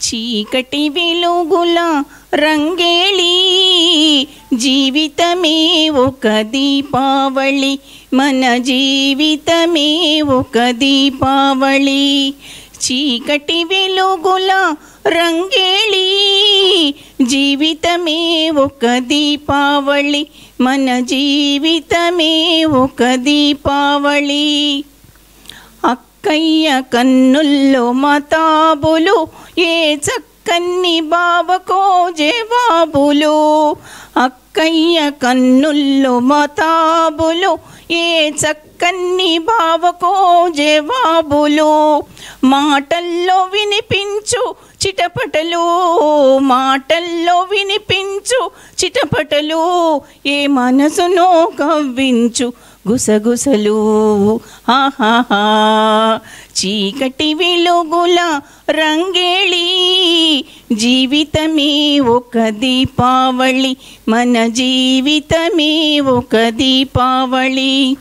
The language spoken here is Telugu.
చీకటి వెలుగుల రంగేళి జీవితమే ఒక దీపావళి, మన జీవితమే ఒక దీపావళి. చీకటి వెలుగుల రంగేళి జీవితమే ఒక దీపావళి, మన జీవితమే ఒక దీపావళి. అక్కయ్య కన్నుల్లో మతాబులు, ఏ చక్కని బావకో జవాబులు. అక్కయ్య కన్నుల్లో మతాబులు, ఏ చక్కని బావకో జవాబులు. మాటల్లో వినిపించు చిటపటలు, మాటల్లో వినిపించు చిటపటలు, ఏ మనసునో కవ్వించు గుసగుసలు. ఆహాహా చీకటి వెలుగుల రంగేళి జీవితమే ఒక దీపావళి, మన జీవితమే ఒక దీపావళి.